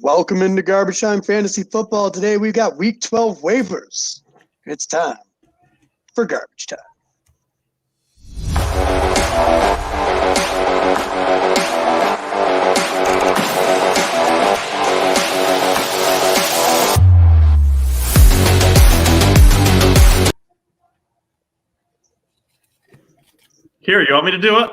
Welcome into Garbage Time Fantasy Football. Today we've got Week 12 waivers. It's time for Garbage Time. Here, you want me to do it?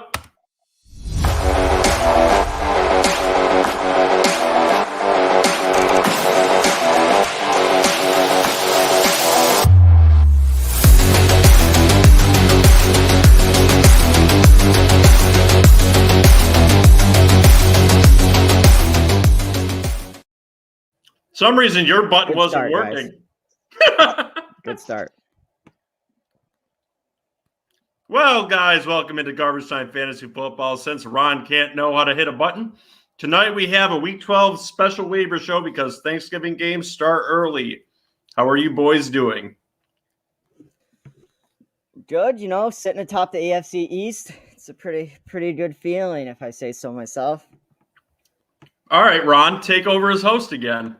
Some reason your button wasn't working. Good start. Well, guys, welcome into Garbage Time Fantasy Football. Since Ron can't know how to hit a button, tonight we have a Week 12 special waiver show because Thanksgiving games start early. How are you boys doing? Good, sitting atop the AFC East. It's a pretty good feeling, if I say so myself. All right, Ron, take over as host again.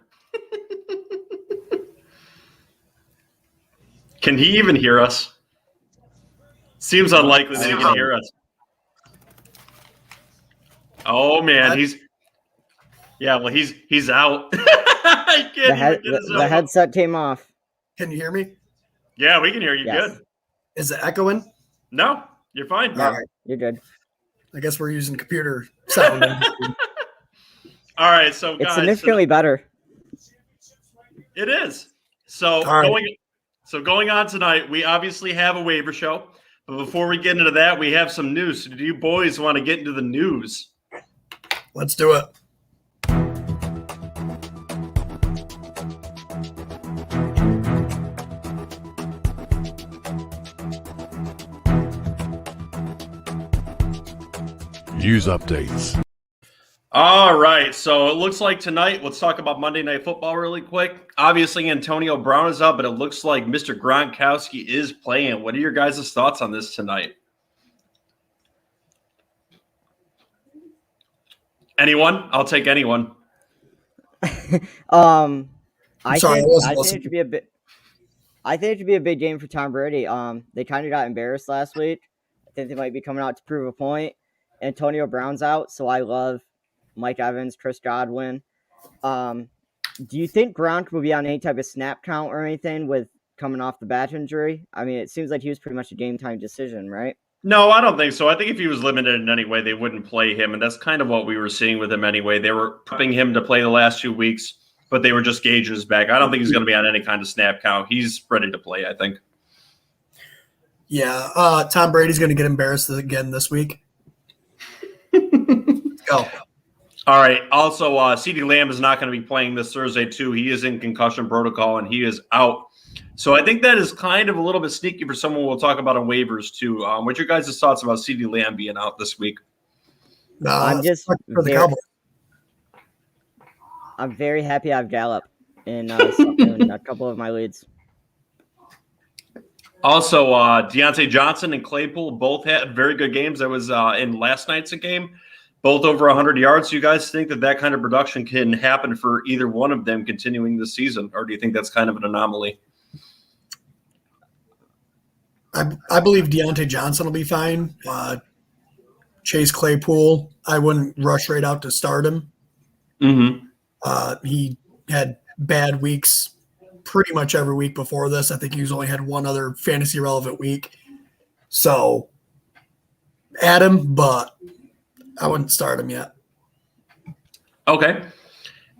Can he even hear us? Seems unlikely that he can hear us. Oh man, he's out. The headset came off. Can you hear me? Yeah, we can hear you. Yes. Good. Is it echoing? No, you're fine. No, you're good. I guess we're using computer sound. All right, so guys, it's significantly better. It is. So going on tonight, we obviously have a waiver show. But before we get into that, we have some news. So do you boys want to get into the news? Let's do it. News updates. All right, so it looks like tonight, let's talk about Monday Night Football really quick. Obviously, Antonio Brown is out, but it looks like Mr. Gronkowski is playing. What are your guys' thoughts on this tonight? Anyone? I'll take anyone. I think it should be a bit. I think it should be a big game for Tom Brady. They kind of got embarrassed last week. I think they might be coming out to prove a point. Antonio Brown's out, so I love Mike Evans, Chris Godwin. Do you think Gronk will be on any type of snap count or anything with coming off the back injury? I mean, it seems like he was pretty much a game time decision, right? No, I don't think so. I think if he was limited in any way, they wouldn't play him. And that's kind of what we were seeing with him anyway. They were prepping him to play the last 2 weeks, but they were just gauging his back. I don't think he's going to be on any kind of snap count. He's ready to play, I think. Yeah, Tom Brady's going to get embarrassed again this week. Let's go. All right. Also, Ceedee Lamb is not going to be playing this Thursday, too. He is in concussion protocol, and he is out. So I think that is kind of a little bit sneaky for someone we'll talk about on waivers, too. What's your guys' thoughts about Ceedee Lamb being out this week? I'm very happy I have Gallup in a couple of my leads. Also, Deontay Johnson and Claypool both had very good games. That was in last night's game. Both over 100 yards. Do you guys think that kind of production can happen for either one of them continuing this season? Or do you think that's kind of an anomaly? I believe Deontay Johnson will be fine. Chase Claypool, I wouldn't rush right out to start him. Mm-hmm. He had bad weeks pretty much every week before this. I think he's only had one other fantasy relevant week. So add him, but I wouldn't start him yet. Okay.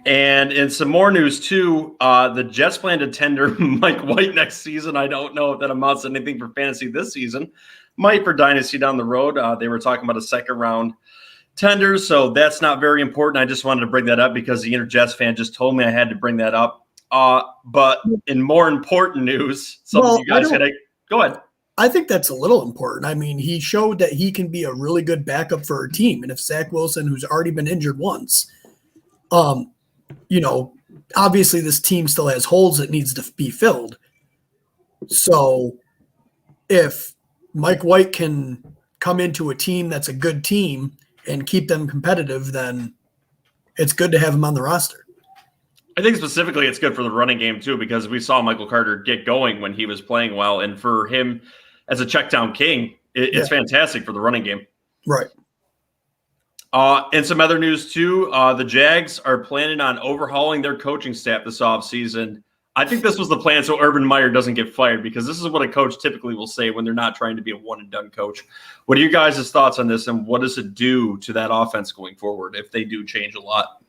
And in some more news, too, the Jets plan to tender Mike White next season. I don't know if that amounts to anything for fantasy this season. Might for dynasty down the road. They were talking about a second-round tender, so that's not very important. I just wanted to bring that up because the Inner Jets fan just told me I had to bring that up. But in more important news, you guys can go ahead. I think that's a little important. I mean, he showed that he can be a really good backup for a team. And if Zach Wilson, who's already been injured once, obviously this team still has holes that needs to be filled. So if Mike White can come into a team that's a good team and keep them competitive, then it's good to have him on the roster. I think specifically it's good for the running game too, because we saw Michael Carter get going when he was playing well. And for him as a check down king, it's fantastic for the running game. Right. And some other news too. The Jags are planning on overhauling their coaching staff this offseason. I think this was the plan so Urban Meyer doesn't get fired, because this is what a coach typically will say when they're not trying to be a one-and-done coach. What are you guys' thoughts on this, and what does it do to that offense going forward if they do change a lot?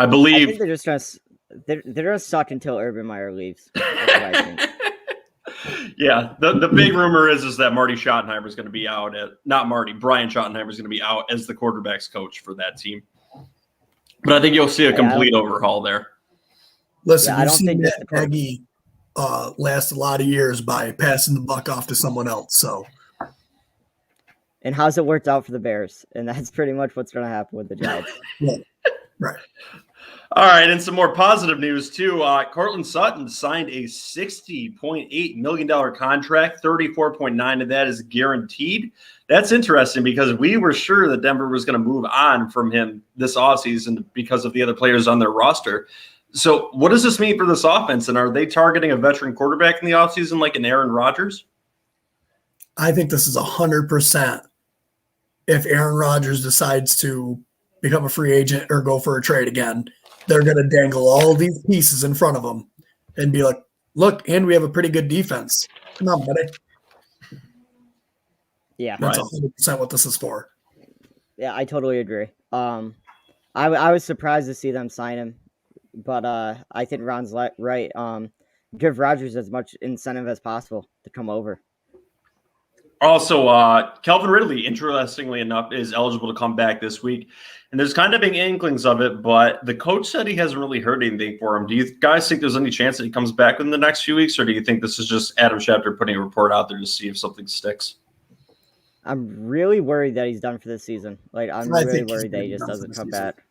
I think they're gonna suck until Urban Meyer leaves. That's what I think. Yeah, the big rumor is that Marty Schottenheimer is going to be out Brian Schottenheimer is going to be out as the quarterback's coach for that team. But I think you'll see a complete overhaul there. Listen, I you've don't seen think Matt Nagy last a lot of years by passing the buck off to someone else. So, and how's it worked out for the Bears? And that's pretty much what's going to happen with the Jags. yeah, right. All right, and some more positive news too. Cortland Sutton signed a $60.8 million contract. 34.9 of that is guaranteed. That's interesting, because we were sure that Denver was going to move on from him this offseason because of the other players on their roster. So what does this mean for this offense? And are they targeting a veteran quarterback in the offseason like an Aaron Rodgers? I think this is 100% if Aaron Rodgers decides to become a free agent or go for a trade again. They're going to dangle all these pieces in front of them and be like, look, and we have a pretty good defense. Come on, buddy. Yeah. That's 100% what this is for. Yeah, I totally agree. I was surprised to see them sign him, but I think Ron's right. Give Rodgers as much incentive as possible to come over. Also, Calvin Ridley, interestingly enough, is eligible to come back this week. And there's kind of been inklings of it, but the coach said he hasn't really heard anything for him. Do you guys think there's any chance that he comes back in the next few weeks, or do you think this is just Adam Schefter putting a report out there to see if something sticks? I'm really worried that he's done for this season. I'm really worried that he just doesn't come back.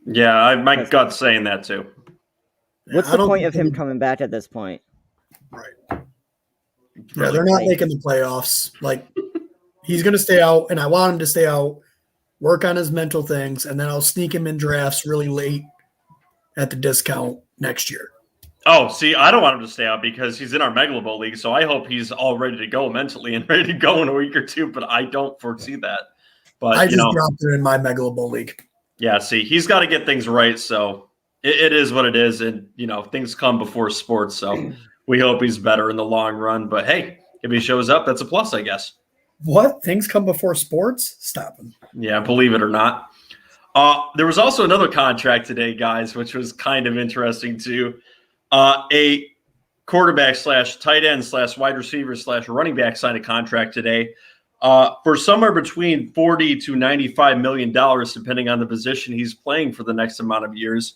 Yeah, my gut's saying that too. What's the point of him coming back at this point? Right. Yeah, they're not making the playoffs. He's going to stay out, and I want him to stay out, work on his mental things, and then I'll sneak him in drafts really late at the discount next year. Oh, see, I don't want him to stay out because he's in our Megalobo League, so I hope he's all ready to go mentally and ready to go in a week or two, but I don't foresee that. But I just dropped it in my Megalobo League. Yeah, see, he's got to get things right, so it is what it is, and, things come before sports, so we hope he's better in the long run. But, hey, if he shows up, that's a plus, I guess. What? Things come before sports? Stop him. Yeah, believe it or not. There was also another contract today, guys, which was kind of interesting too. A quarterback / tight end / wide receiver / running back signed a contract today for somewhere between $40 to $95 million, depending on the position he's playing for the next amount of years.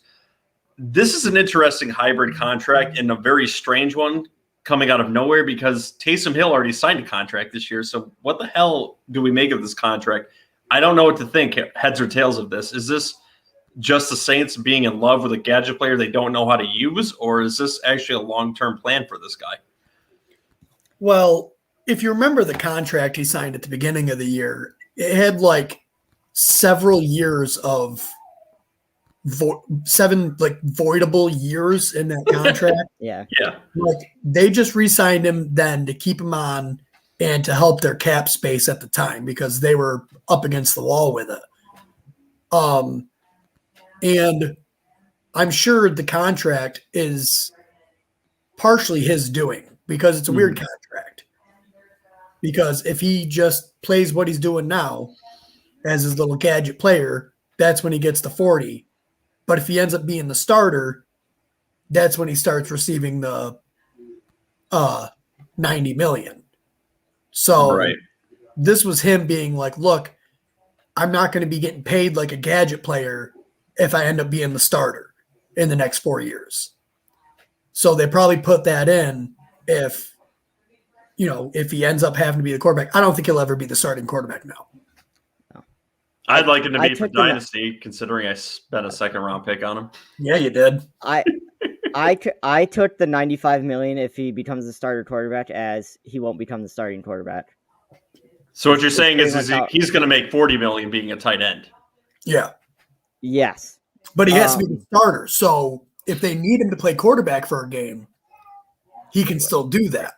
This is an interesting hybrid contract and a very strange one coming out of nowhere, because Taysom Hill already signed a contract this year. So what the hell do we make of this contract? I don't know what to think, heads or tails of this. Is this just the Saints being in love with a gadget player they don't know how to use, or is this actually a long-term plan for this guy? Well, if you remember the contract he signed at the beginning of the year, it had several years of seven voidable years in that contract. Yeah. They just re-signed him then to keep him on and to help their cap space at the time, because they were up against the wall with it. And I'm sure the contract is partially his doing, because it's a weird contract. Because if he just plays what he's doing now as his little gadget player, that's when he gets the 40. But if he ends up being the starter, that's when he starts receiving the $90 million. So This was him being like, look, I'm not going to be getting paid like a gadget player if I end up being the starter in the next 4 years. So they probably put that in if he ends up having to be the quarterback. I don't think he'll ever be the starting quarterback now. I'd like him to be for Dynasty, considering I spent a second-round pick on him. Yeah, you did. I took the $95 million if he becomes the starter quarterback, as he won't become the starting quarterback. So what you're saying is he's going to make $40 million being a tight end. Yeah. Yes. But he has to be the starter. So if they need him to play quarterback for a game, he can still do that.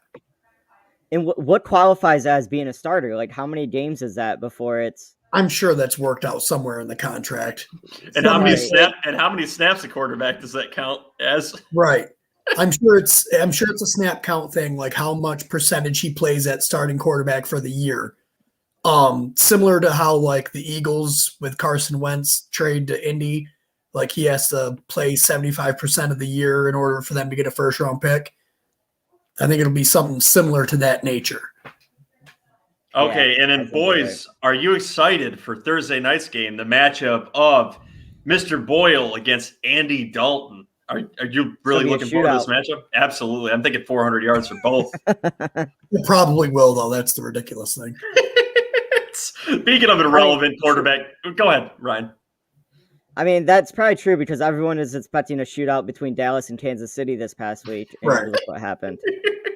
And what qualifies as being a starter? Like, how many games is that before it's? I'm sure that's worked out somewhere in the contract. And how many snaps a quarterback does that count as? Right. I'm sure it's a snap count thing, like how much percentage he plays at starting quarterback for the year. Similar to how like the Eagles with Carson Wentz trade to Indy, like he has to play 75% of the year in order for them to get a first round pick. I think it'll be something similar to that nature. Okay, and then boys, are you excited for Thursday night's game, the matchup of Mr. Boyle against Andy Dalton? Are you really looking forward to this matchup? Absolutely. I'm thinking 400 yards for both. It probably will, though. That's the ridiculous thing. Speaking of an irrelevant quarterback, go ahead, Ryan. I mean, that's probably true because everyone is expecting a shootout between Dallas and Kansas City this past week. And right. Look what happened.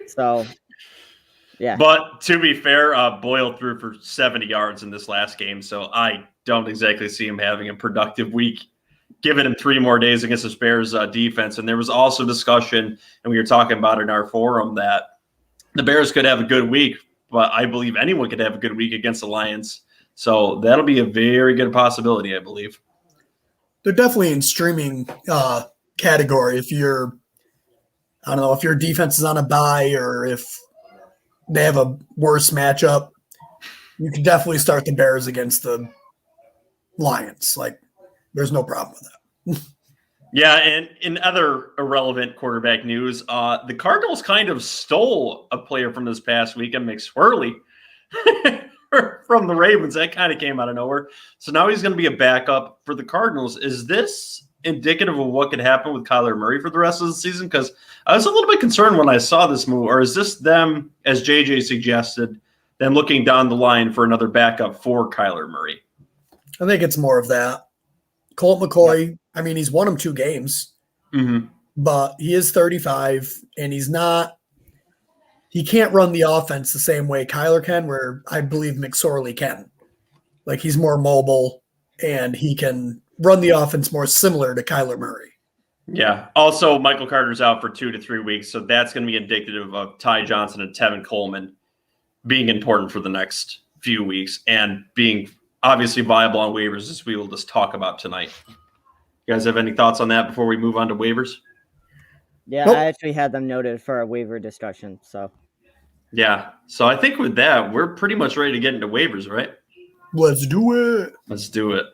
So, yeah. But to be fair, Boyle threw for 70 yards in this last game, so I don't exactly see him having a productive week, giving him 3 more days against the Bears defense. And there was also discussion, and we were talking about it in our forum, that the Bears could have a good week, but I believe anyone could have a good week against the Lions. So that'll be a very good possibility, I believe. They're definitely in streaming category. If your defense is on a bye or if they have a worse matchup, you can definitely start the Bears against the Lions. Like, there's no problem with that. Yeah, and in other irrelevant quarterback news, the Cardinals kind of stole a player from this past weekend, McSwirly, from the Ravens. That kind of came out of nowhere. So now he's going to be a backup for the Cardinals. Is this indicative of what could happen with Kyler Murray for the rest of the season? Because I was a little bit concerned when I saw this move. Or is this them, as JJ suggested, them looking down the line for another backup for Kyler Murray? I think it's more of that. Colt McCoy, I mean, he's won him 2 games, but he is 35, and he can't run the offense the same way Kyler can, where I believe McSorley can. Like, he's more mobile, and he can run the offense more similar to Kyler Murray. Yeah. Also, Michael Carter's out for 2 to 3 weeks, so that's going to be indicative of Ty Johnson and Tevin Coleman being important for the next few weeks and being obviously viable on waivers, as we will just talk about tonight. You guys have any thoughts on that before we move on to waivers? Yeah, nope. I actually had them noted for a waiver discussion. So, yeah. So I think with that, we're pretty much ready to get into waivers, right? Let's do it. Let's do it.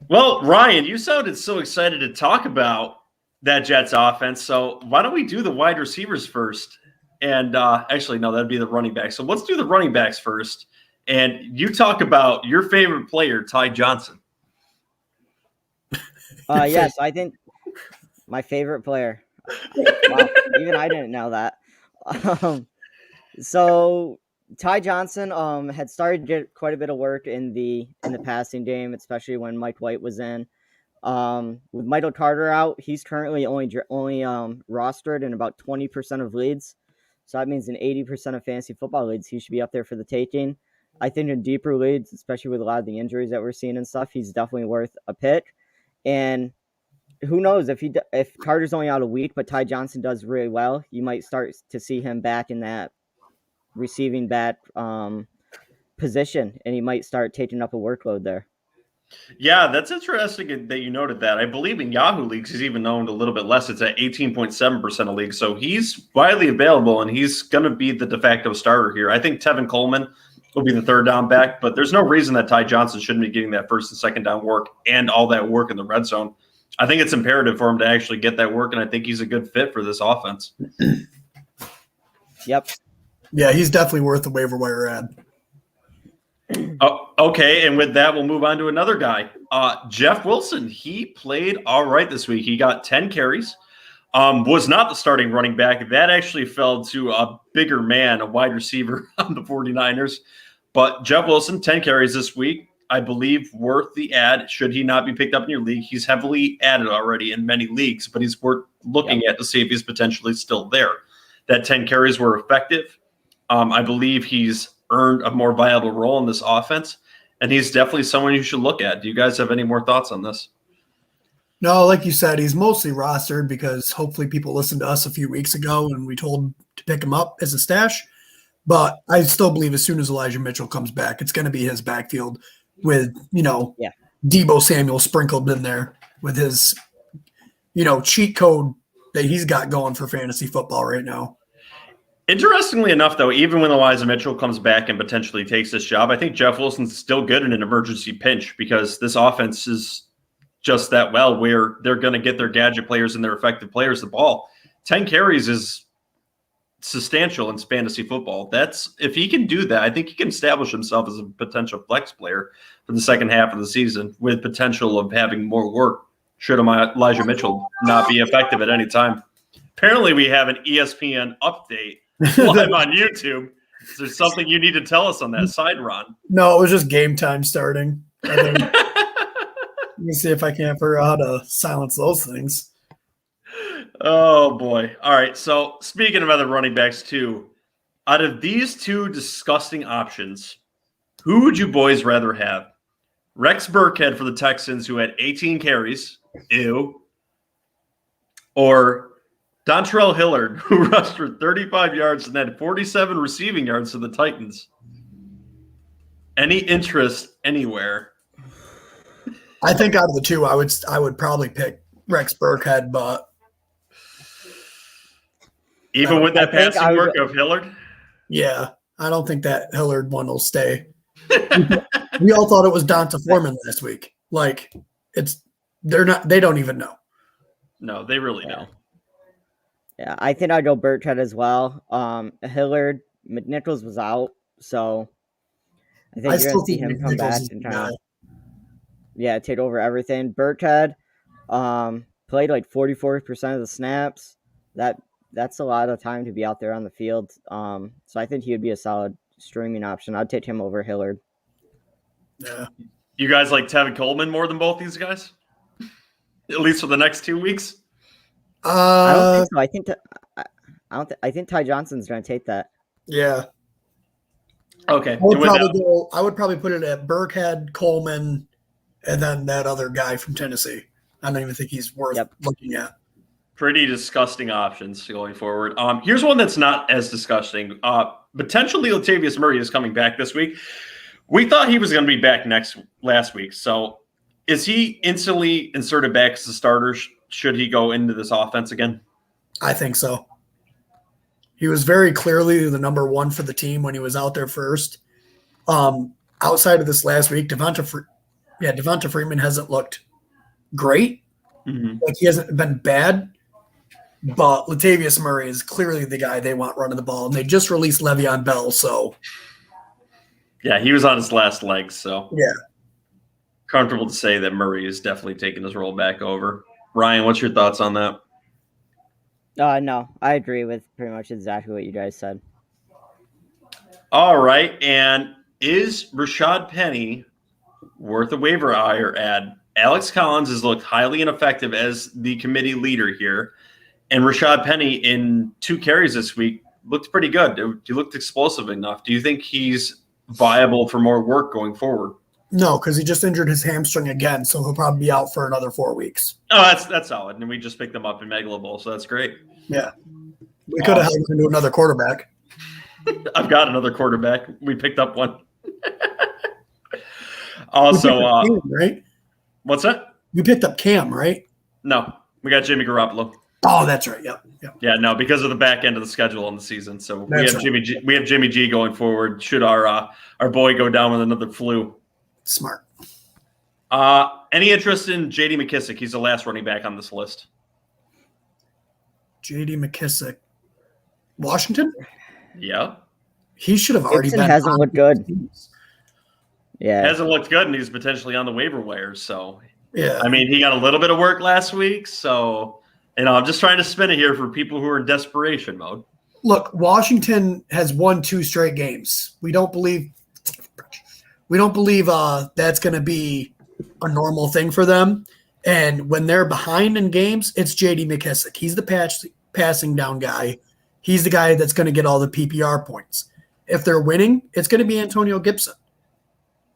Well, Ryan, you sounded so excited to talk about that Jets offense. So why don't we do the wide receivers first? And actually, no, that'd be the running backs. So let's do the running backs first. And you talk about your favorite player, Ty Johnson. Yes, I think my favorite player. Wow, even I didn't know that. So Ty Johnson had started to get quite a bit of work in the passing game, especially when Mike White was in. With Michael Carter out, he's currently only rostered in about 20% of leagues. So that means in 80% of fantasy football leagues, he should be up there for the taking. I think in deeper leagues, especially with a lot of the injuries that we're seeing and stuff, he's definitely worth a pick. And who knows, if Carter's only out a week, but Ty Johnson does really well, you might start to see him back in that receiving back position, and he might start taking up a workload there. Yeah, that's interesting that you noted that. I believe in Yahoo leagues, he's even owned a little bit less. It's at 18.7% of leagues. So he's widely available, and he's going to be the de facto starter here. I think Tevin Coleman will be the third down back, but there's no reason that Ty Johnson shouldn't be getting that first and second down work and all that work in the red zone. I think it's imperative for him to actually get that work, and I think he's a good fit for this offense. Yep. Yeah, he's definitely worth the waiver wire ad. Oh, okay, and with that, we'll move on to another guy. Jeff Wilson, he played all right this week. He got 10 carries, was not the starting running back. That actually fell to a bigger man, a wide receiver on the 49ers. But Jeff Wilson, 10 carries this week, I believe worth the ad. Should he not be picked up in your league? He's heavily added already in many leagues, but he's worth looking at to see if he's potentially still there. that 10 carries were effective. I believe he's earned a more viable role in this offense, and he's definitely someone you should look at. Do you guys have any more thoughts on this? No, like you said, he's mostly rostered because hopefully people listened to us a few weeks ago and we told him to pick him up as a stash. But I still believe as soon as Elijah Mitchell comes back, it's going to be his backfield with, Deebo Samuel sprinkled in there with his, cheat code that he's got going for fantasy football right now. Interestingly enough, though, even when Elijah Mitchell comes back and potentially takes this job, I think Jeff Wilson's still good in an emergency pinch because this offense is just that well where they're going to get their gadget players and their effective players the ball. 10 carries is substantial in fantasy football. That's if he can do that, I think he can establish himself as a potential flex player for the second half of the season with potential of having more work should Elijah Mitchell not be effective at any time. Apparently we have an ESPN update live on YouTube. Is there something you need to tell us on that side, Ron? No, it was just game time starting. Let me see if I can figure out how to silence those things. Oh, boy. All right. So speaking of other running backs, too, out of these two disgusting options, who would you boys rather have? Rex Burkhead for the Texans, who had 18 carries. Ew. Or Dontrell Hillard, who rushed for 35 yards and had 47 receiving yards for the Titans. Any interest anywhere? I think out of the two, I would probably pick Rex Burkhead, but even with that passing work of Hillard? Yeah, I don't think that Hillard one will stay. We all thought it was Donta Foreman last week. Like they don't even know. No, they really don't. Yeah, I think I'd go Burkhead as well. Hillard, McNichols was out, so I think you're going to see him come back and kind of take over everything. Burkhead played like 44% of the snaps. That's a lot of time to be out there on the field. So I think he would be a solid streaming option. I'd take him over Hillard. Yeah. You guys like Tevin Coleman more than both these guys? At least for the next 2 weeks? I don't think so. I think Ty Johnson's going to take that. Yeah. Okay. I would probably put it at Burkhead, Coleman, and then that other guy from Tennessee. I don't even think he's worth looking at. Pretty disgusting options going forward. Here's one that's not as disgusting. Potentially Latavius Murray is coming back this week. We thought he was going to be back last week. So is he instantly inserted back as a starter? Should he go into this offense again? I think so. He was very clearly the number one for the team when he was out there first. Outside of this last week, Devonta Freeman hasn't looked great. Mm-hmm. Like he hasn't been bad. But Latavius Murray is clearly the guy they want running the ball. And they just released Le'Veon Bell, so. Yeah, he was on his last legs, so. Yeah. Comfortable to say that Murray is definitely taking his role back over. Ryan, what's your thoughts on that? No, I agree with pretty much exactly what you guys said. All right, and is Rashad Penny worth a waiver wire ad? Alex Collins has looked highly ineffective as the committee leader here, and Rashad Penny in 2 carries this week looked pretty good. He looked explosive enough. Do you think he's viable for more work going forward? No, because he just injured his hamstring again, so he'll probably be out for another 4 weeks. Oh, that's solid. And we just picked them up in Megalo Bowl, so that's great. Yeah. We could have held him into another quarterback. I've got another quarterback. We picked up one. Also, Cam, right? What's that? You picked up Cam, right? No, we got Jimmy Garoppolo. Oh, that's right. Yep. Yeah, no, because of the back end of the schedule in the season. So That's we have Jimmy G going forward. Should our boy go down with another flu? Smart. Any interest in J.D. McKissick? He's the last running back on this list. J.D. McKissick. Washington? Yeah. He should have already been. Hasn't looked good. Yeah. Hasn't looked good, and he's potentially on the waiver wire. So, yeah. I mean, he got a little bit of work last week. So, I'm just trying to spin it here for people who are in desperation mode. Look, Washington has won 2 straight games. We don't believe that's going to be a normal thing for them. And when they're behind in games, it's J.D. McKissick. He's the passing down guy. he's the guy that's going to get all the PPR points. If they're winning, it's going to be Antonio Gibson.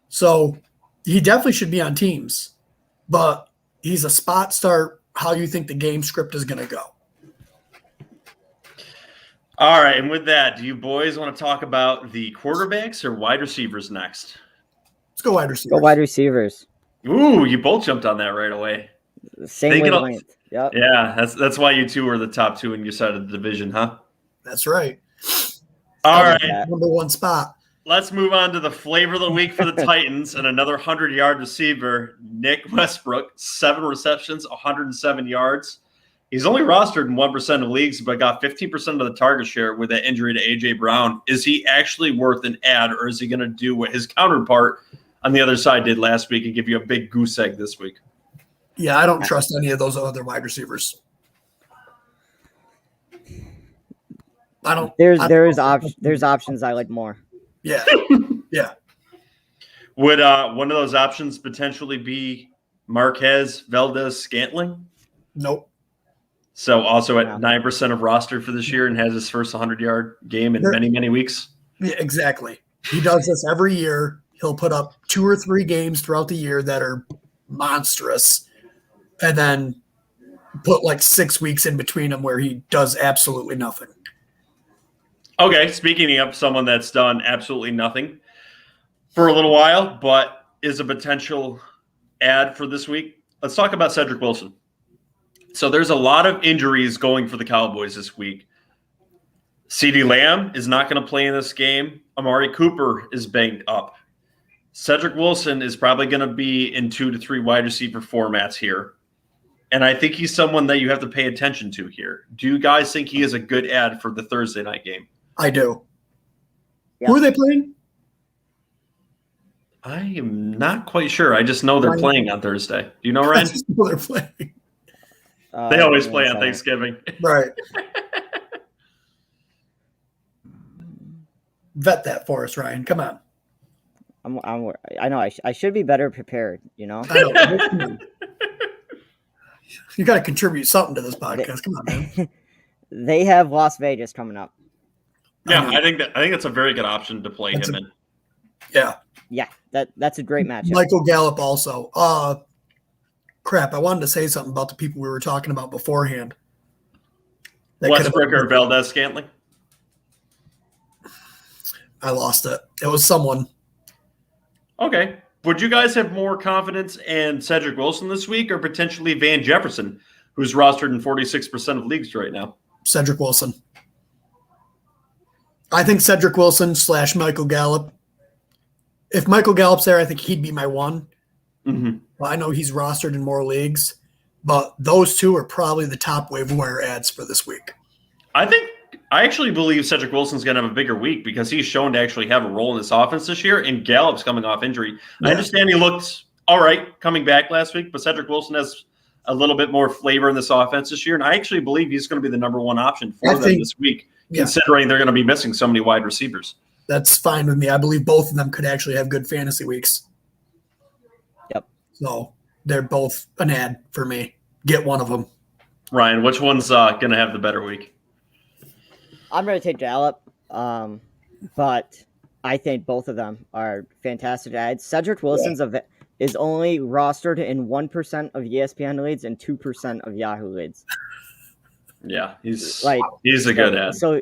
So he definitely should be on teams, but he's a spot start how you think the game script is going to go. All right, and with that, do you boys want to talk about the quarterbacks or wide receivers next? Let's go wide receivers. Go wide receivers. Ooh, you both jumped on that right away. Same wavelength. Yep. Yeah, that's why you two were the top two in your side of the division, huh? That's right. All right, Number one spot. let's move on to the flavor of the week for the Titans and another 100-yard receiver, Nick Westbrook, 7 receptions, 107 yards. He's only rostered in 1% of leagues, but got 15% of the target share with that injury to A.J. Brown. Is he actually worth an ad, or is he going to do what his counterpart on the other side did last week and give you a big goose egg this week? Yeah, I don't trust any of those other wide receivers. I don't. There's options I like more. Yeah, yeah. Would one of those options potentially be Marquez Valdez-Scantling? Nope. So also at 9% of roster for this year and has his first 100-yard game in many, many weeks? Yeah, exactly. He does this every year. He'll put up 2 or 3 games throughout the year that are monstrous, and then put like 6 weeks in between them where he does absolutely nothing. Okay, speaking of someone that's done absolutely nothing for a little while, but is a potential ad for this week, let's talk about Cedric Wilson. So there's a lot of injuries going for the Cowboys this week. CeeDee Lamb is not going to play in this game. Amari Cooper is banged up. Cedric Wilson is probably going to be in 2 to 3 wide receiver formats here. And I think he's someone that you have to pay attention to here. Do you guys think he is a good ad for the Thursday night game? I do. Yeah. Who are they playing? I am not quite sure. I just know they're playing on Thursday. Do you know, Ryan? Who they're playing. They always play on Thanksgiving. Right. Vet that for us, Ryan. Come on. I know I should be better prepared, you know? I know. You got to contribute something to this podcast. Come on, man. They have Las Vegas coming up. Yeah, I think that's a very good option to play him in. Yeah. Yeah, that's a great matchup. Michael Gallup also. Crap, I wanted to say something about the people we were talking about beforehand. Westbrook or Valdez-Scantling? I lost it. It was someone. Okay. Would you guys have more confidence in Cedric Wilson this week or potentially Van Jefferson, who's rostered in 46% of leagues right now? Cedric Wilson. I think Cedric Wilson / Michael Gallup. If Michael Gallup's there, I think he'd be my one. Mm-hmm. Well, I know he's rostered in more leagues, but those two are probably the top waiver wire ads for this week. I actually believe Cedric Wilson's going to have a bigger week because he's shown to actually have a role in this offense this year, and Gallup's coming off injury. Yeah. I understand he looked all right coming back last week, but Cedric Wilson has a little bit more flavor in this offense this year, and I actually believe he's going to be the number one option for them this week, considering they're going to be missing so many wide receivers. That's fine with me. I believe both of them could actually have good fantasy weeks. Yep. So they're both an ad for me. Get one of them. Ryan, which one's going to have the better week? I'm going to take Gallup, but I think both of them are fantastic ads. Cedric Wilson's is only rostered in 1% of ESPN leads and 2% of Yahoo leads. Yeah, he's a good ad. So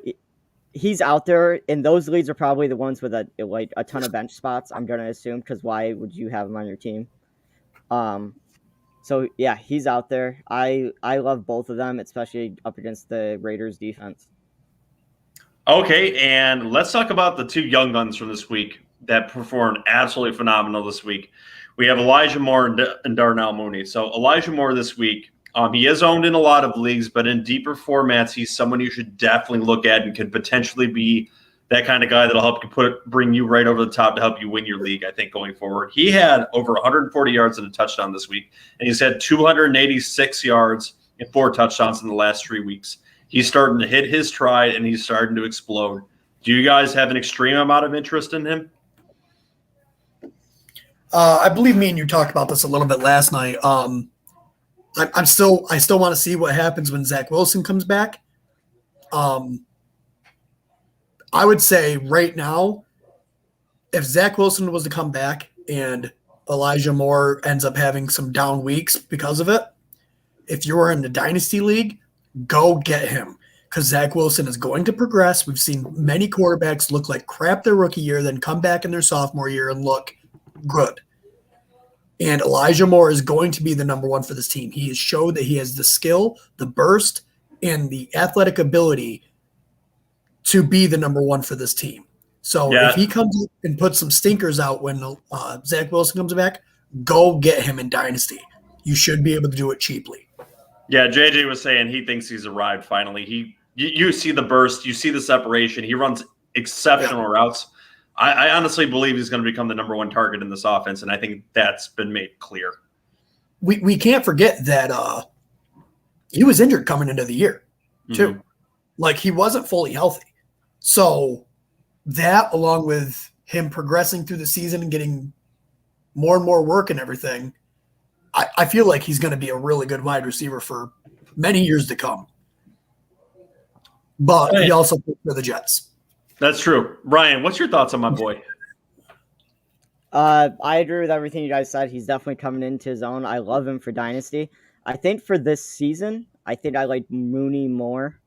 he's out there, and those leads are probably the ones with a ton of bench spots, I'm going to assume, because why would you have him on your team? So, yeah, he's out there. I love both of them, especially up against the Raiders defense. Okay, and let's talk about the 2 young guns from this week that performed absolutely phenomenal this week. We have Elijah Moore and Darnell Mooney. So Elijah Moore this week, he is owned in a lot of leagues, but in deeper formats, he's someone you should definitely look at and could potentially be that kind of guy that'll help you bring you right over the top to help you win your league, I think, going forward. He had over 140 yards and a touchdown this week, and he's had 286 yards and 4 touchdowns in the last 3 weeks. He's starting to hit his stride, and he's starting to explode. Do you guys have an extreme amount of interest in him? I believe me and you talked about this a little bit last night. I still want to see what happens when Zach Wilson comes back. I would say right now, if Zach Wilson was to come back and Elijah Moore ends up having some down weeks because of it, if you are in the Dynasty League, go get him because Zach Wilson is going to progress. We've seen many quarterbacks look like crap their rookie year, then come back in their sophomore year and look good. And Elijah Moore is going to be the number one for this team. He has showed that he has the skill, the burst, and the athletic ability to be the number one for this team. So if he comes and puts some stinkers out when Zach Wilson comes back, go get him in Dynasty. You should be able to do it cheaply. Yeah, JJ was saying he thinks he's arrived finally. You see the burst, you see the separation. He runs exceptional routes. I honestly believe he's going to become the number one target in this offense, and I think that's been made clear. We can't forget that he was injured coming into the year, too. Mm-hmm. Like, he wasn't fully healthy. So that, along with him progressing through the season and getting more and more work and everything, I feel like he's going to be a really good wide receiver for many years to come. But he also played for the Jets. That's true. Ryan, what's your thoughts on my boy? I agree with everything you guys said. He's definitely coming into his own. I love him for Dynasty. I think for this season, I think I like Mooney more.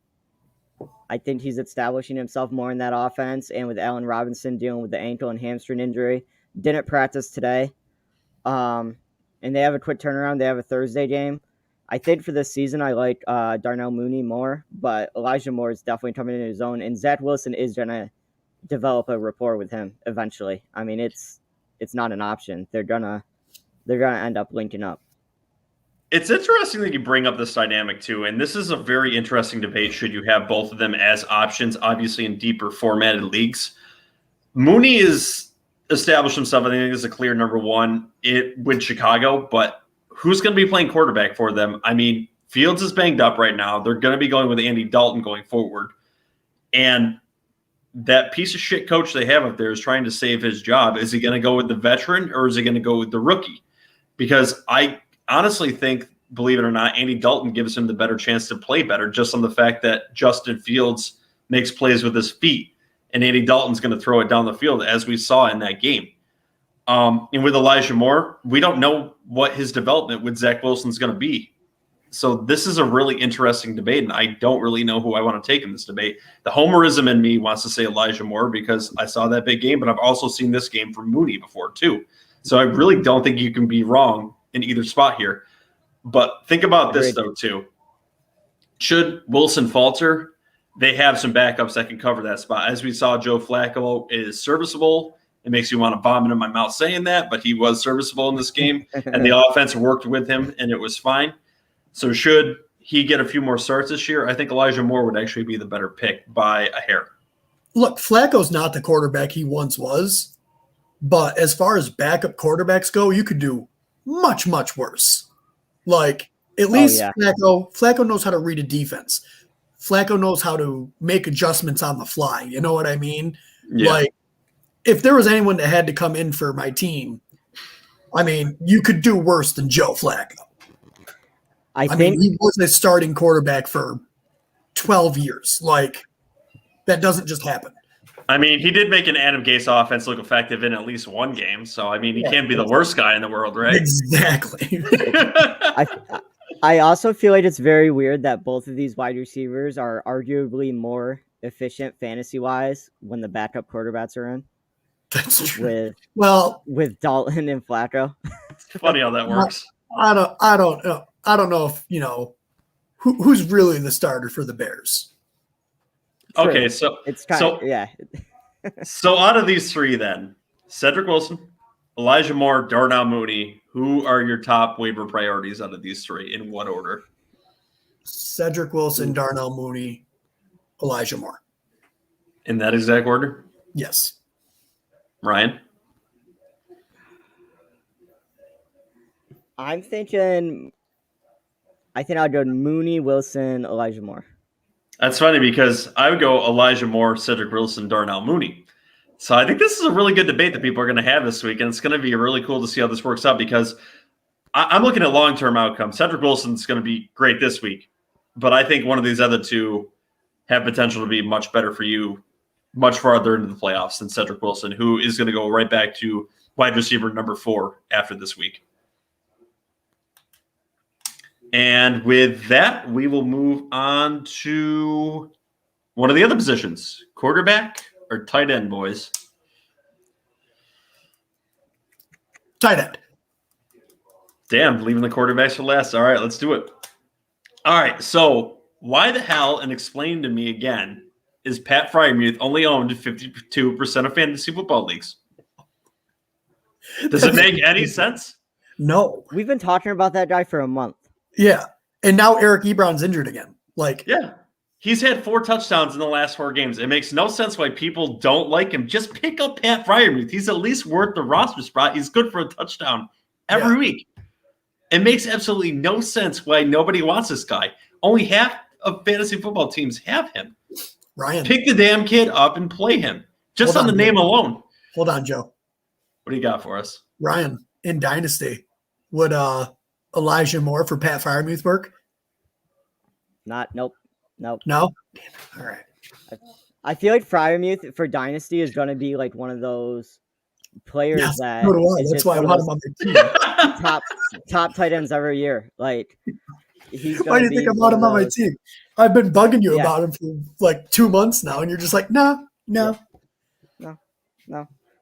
I think he's establishing himself more in that offense, and with Allen Robinson dealing with the ankle and hamstring injury, didn't practice today. And they have a quick turnaround. They have a Thursday game. I think for this season, I like Darnell Mooney more, but Elijah Moore is definitely coming into his own, and Zach Wilson is going to develop a rapport with him eventually. I mean, it's not an option. They're gonna end up linking up. It's interesting that you bring up this dynamic too, and this is a very interesting debate. Should you have both of them as options, obviously in deeper formatted leagues? Mooney is established himself, I think, as a clear number one with Chicago, but who's going to be playing quarterback for them? I mean, Fields is banged up right now. They're going to be going with Andy Dalton going forward, and that piece of shit coach they have up there is trying to save his job. Is he going to go with the veteran or is he going to go with the rookie? Because I honestly think, believe it or not, Andy Dalton gives him the better chance to play better just on the fact that Justin Fields makes plays with his feet, and Andy Dalton's going to throw it down the field, as we saw in that game. And with Elijah Moore, we don't know what his development with Zach Wilson is going to be. So this is a really interesting debate, and I don't really know who I want to take in this debate. The homerism in me wants to say Elijah Moore because I saw that big game, but I've also seen this game from Mooney before too. So I really don't think you can be wrong in either spot here. But think about this, though, too. Should Wilson falter, they have some backups that can cover that spot. As we saw, Joe Flacco is serviceable. It makes me want to vomit in my mouth saying that, but he was serviceable in this game, and the offense worked with him, and it was fine. So should he get a few more starts this year, I think Elijah Moore would actually be the better pick by a hair. Look, Flacco's not the quarterback he once was, but as far as backup quarterbacks go, you could do much, much worse. Like, at least Flacco knows how to read a defense. Flacco knows how to make adjustments on the fly. You know what I mean? Yeah. Like, if there was anyone that had to come in for my team, I mean, you could do worse than Joe Flacco. I mean, he was a starting quarterback for 12 years. Like, that doesn't just happen. I mean, he did make an Adam Gase offense look effective in at least one game. So, I mean, he can't be the worst guy in the world, right? Exactly. I also feel like it's very weird that both of these wide receivers are arguably more efficient fantasy-wise when the backup quarterbacks are in. That's true. With Dalton and Flacco. It's funny how that works. I don't know. I don't know if, who's really the starter for the Bears. True. Okay, so it's kind of, yeah. So out of these three then, Cedric Wilson, Elijah Moore, Darnell Mooney, who are your top waiver priorities out of these three? In what order? Cedric Wilson, Darnell Mooney, Elijah Moore. In that exact order? Yes. Ryan? I think I'll go Mooney, Wilson, Elijah Moore. That's funny because I would go Elijah Moore, Cedric Wilson, Darnell Mooney. So I think this is a really good debate that people are going to have this week, and it's going to be really cool to see how this works out because I'm looking at long-term outcomes. Cedric Wilson's going to be great this week, but I think one of these other two have potential to be much better for you much farther into the playoffs than Cedric Wilson, who is going to go right back to wide receiver number 4 after this week. And with that, we will move on to one of the other positions, quarterback or tight end, boys. Tight end. Damn, leaving the quarterbacks for last. All right, let's do it. All right, so why the hell, and explain to me again, is Pat Freiermuth only owned 52% of fantasy football leagues? Does it make any sense? No. We've been talking about that guy for a month. Yeah. And now Eric Ebron's injured again. Yeah. He's had 4 touchdowns in the last 4 games. It makes no sense why people don't like him. Just pick up Pat Freiermuth. He's at least worth the roster spot. He's good for a touchdown every week. It makes absolutely no sense why nobody wants this guy. Only half of fantasy football teams have him. Ryan. Pick the damn kid up and play him. Just on the name alone. Hold on, Joe. What do you got for us? Ryan, in Dynasty, would Elijah Moore for Pat Freiermuth work? Nope. No? All right. I feel like Freiermuth for Dynasty is going to be like one of those players that so do I. That's why I want him on my team. top tight ends every year. Like, why do you think I want him on my team? I've been bugging you about him for like 2 months now, and you're just like, no.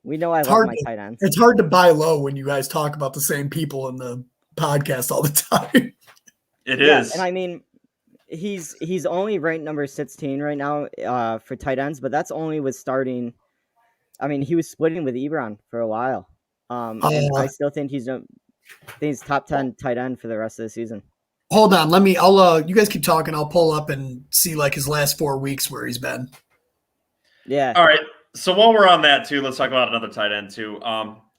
We know I love my tight ends. It's hard to buy low when you guys talk about the same people in the podcast all the time. It is. And I mean, he's only ranked number 16 right now for tight ends, but that's only with starting. I mean, he was splitting with Ebron for a while. And I still think he's top 10 tight end for the rest of the season. Hold on, you guys keep talking. I'll pull up and see like his last 4 weeks where he's been. Yeah. All right. So while we're on that too, let's talk about another tight end too.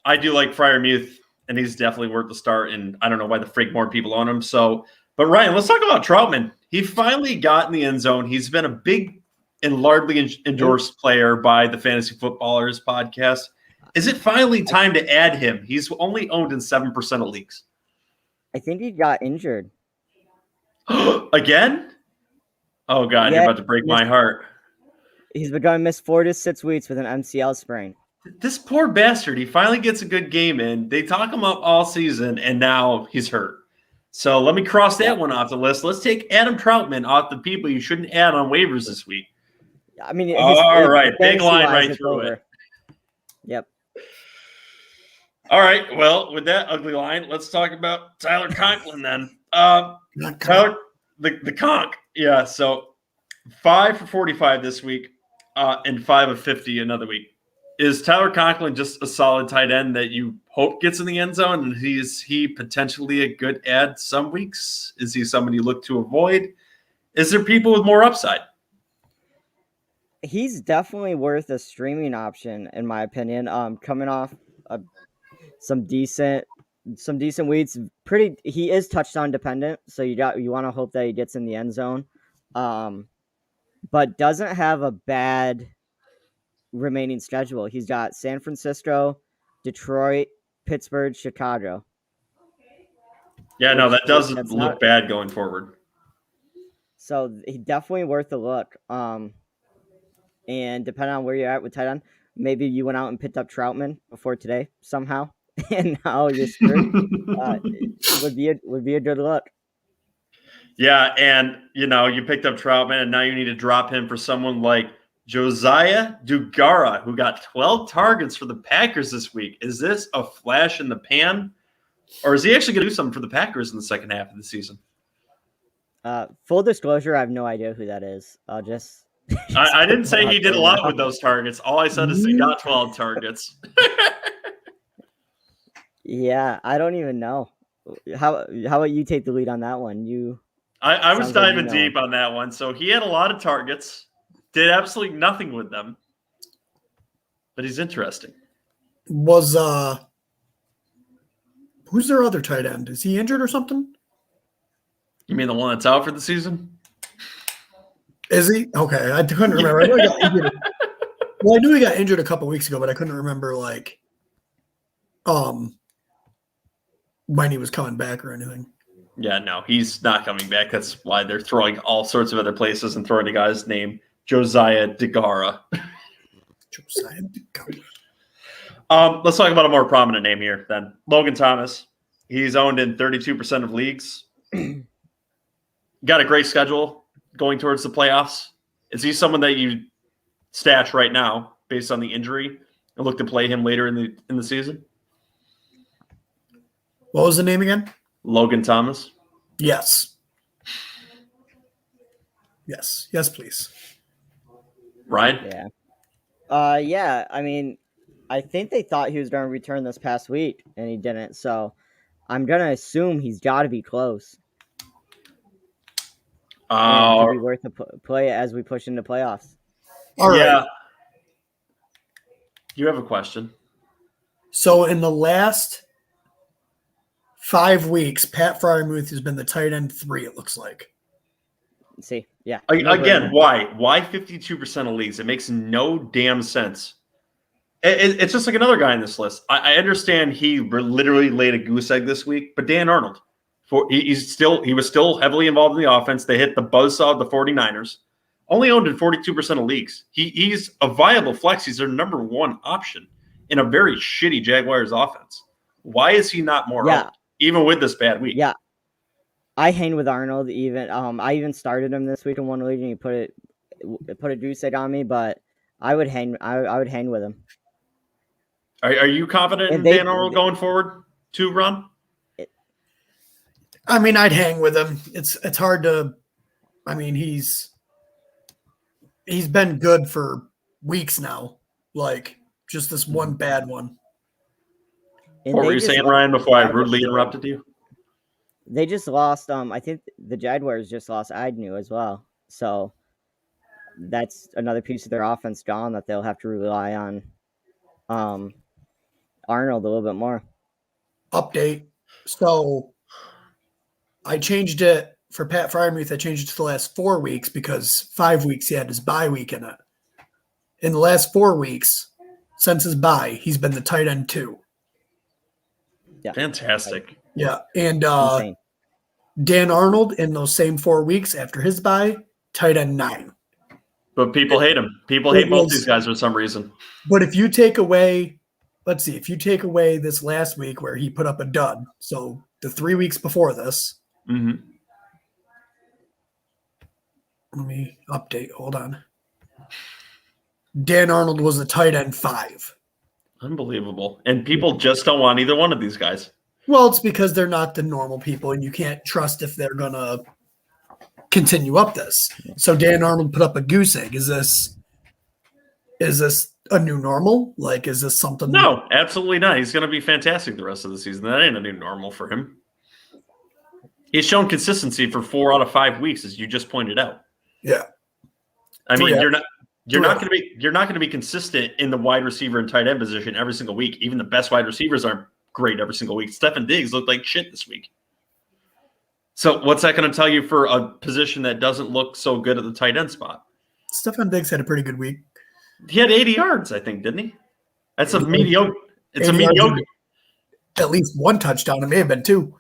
I do like Freiermuth, and he's definitely worth the start. And I don't know why the freak more people own him. So, but Ryan, let's talk about Troutman. He finally got in the end zone. He's been a big and largely endorsed player by the Fantasy Footballers podcast. Is it finally time to add him? He's only owned in 7% of leagues. I think he got injured. Again? Oh, God, you're about to break my heart. He's going to miss 4 to 6 weeks with an MCL sprain. This poor bastard, he finally gets a good game in. They talk him up all season, and now he's hurt. So let me cross that one off the list. Let's take Adam Troutman off the people you shouldn't add on waivers this week. I mean, all right, big line right through it. Yep. All right, well, with that ugly line, let's talk about Tyler Conklin then. Tyler, the Conk. Yeah, so 5 for 45 this week and 5 of 50 another week. Is Tyler Conklin just a solid tight end that you hope gets in the end zone? And is he potentially a good add some weeks? Is he someone you look to avoid? Is there people with more upside? He's definitely worth a streaming option, in my opinion. Coming off some decent weeks, he is touchdown dependent, so you want to hope that he gets in the end zone. But doesn't have a bad remaining schedule. He's got San Francisco, Detroit, Pittsburgh, Chicago. Yeah, no, that doesn't look bad going forward. So he definitely worth a look. And depending on where you're at with tight end, maybe you went out and picked up Troutman before today somehow, and now you're screwed. It would be a good look. Yeah, and you picked up Troutman, and now you need to drop him for someone like Josiah Dugara, who got 12 targets for the Packers this week. Is this a flash in the pan, or is he actually going to do something for the Packers in the second half of the season? Full disclosure, I have no idea who that is. I'll just. I didn't say he did a lot with those targets. All I said is he got 12 targets. Yeah, I don't even know. How about you take the lead on that one? I was diving deep on that one. So he had a lot of targets, did absolutely nothing with them, but he's interesting. Who's their other tight end? Is he injured or something? You mean the one that's out for the season? Is he? Okay, I couldn't remember. I knew he got injured a couple weeks ago, but I couldn't remember when he was coming back or anything. Yeah, no, he's not coming back. That's why they're throwing all sorts of other places and throwing a guy's name, Josiah Degara. Josiah DeCola. Let's talk about a more prominent name here then. Logan Thomas. He's owned in 32% of leagues. Got a great schedule going towards the playoffs. Is he someone that you stash right now based on the injury and look to play him later in the season? What was the name again? Logan Thomas. Yes. Yes. Yes, please. Ryan? Yeah. Yeah. I mean, I think they thought he was going to return this past week, and he didn't. So I'm going to assume he's got to be close. And to be worth a play as we push into playoffs. All right. Yeah. You have a question. So in the last 5 weeks, Pat Freiermuth has been the tight end 3, it looks like. See, yeah. Again, why? Why 52% of leagues? It makes no damn sense. It's just like another guy in this list. I understand he literally laid a goose egg this week, but Dan Arnold, he was still heavily involved in the offense. They hit the buzzsaw of the 49ers. Only owned in 42% of leagues. He's a viable flex. He's their number one option in a very shitty Jaguars offense. Why is he not more owned, even with this bad week? Yeah. I hang with Arnold even. I even started him this week in one league, and he put a goose egg on me. But I would hang. I would hang with him. Are you confident in Dan Arnold going forward too, Ron? I mean, I'd hang with him. It's hard to. I mean, he's been good for weeks now. Like just this one bad one. And what were you saying, Ryan? Before I rudely interrupted you. They just lost. I think the Jaguars just lost Agnew as well. So that's another piece of their offense gone that they'll have to rely on Arnold a little bit more. Update. So I changed it for Pat Freiermuth. I changed it to the last 4 weeks because 5 weeks he had his bye week in it. In the last 4 weeks, since his bye, he's been the tight end 2. Yeah. Fantastic. Yeah. And Dan Arnold in those same 4 weeks after his bye, tight end 9. But people hate him. People hate both these guys for some reason. But if you take away, let's see, if you take away this last week where he put up a dud, so the 3 weeks before this, let me update. Hold on. Dan Arnold was a tight end 5. Unbelievable. And people just don't want either one of these guys. Well, it's because they're not the normal people, and you can't trust if they're going to continue up this. So Dan Arnold put up a goose egg. Is this a new normal? Like, is this something? No, absolutely not. He's going to be fantastic the rest of the season. That ain't a new normal for him. He's shown consistency for 4 out of 5 weeks, as you just pointed out. Yeah. I mean, you're not going to be consistent in the wide receiver and tight end position every single week. Even the best wide receivers aren't great every single week. Stefon Diggs looked like shit this week. So what's that going to tell you for a position that doesn't look so good at the tight end spot? Stefon Diggs had a pretty good week. He had 80 yards, I think, didn't he? That's a mediocre. It's a mediocre. At least 1 touchdown. It may have been 2.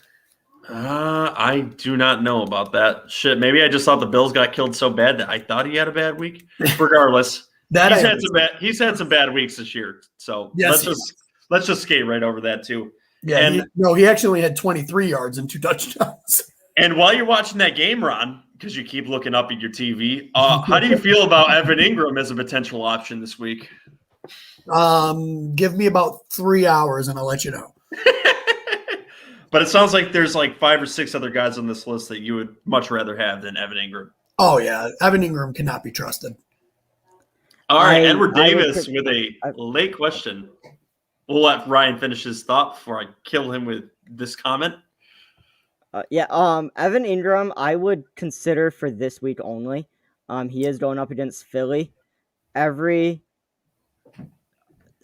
I do not know about that. Shit, maybe I just thought the Bills got killed so bad that I thought he had a bad week. Regardless, he's had some bad weeks this year. So let's just skate right over that too. Yeah, he actually only had 23 yards and 2 touchdowns. And while you're watching that game, Ron, because you keep looking up at your TV, how do you feel about Evan Ingram as a potential option this week? Give me about 3 hours and I'll let you know. But it sounds like there's like 5 or 6 other guys on this list that you would much rather have than Evan Ingram. Oh, yeah. Evan Ingram cannot be trusted. All right, Edward Davis with a late question. We'll let Ryan finish his thought before I kill him with this comment. Evan Ingram, I would consider for this week only. He is going up against Philly. Every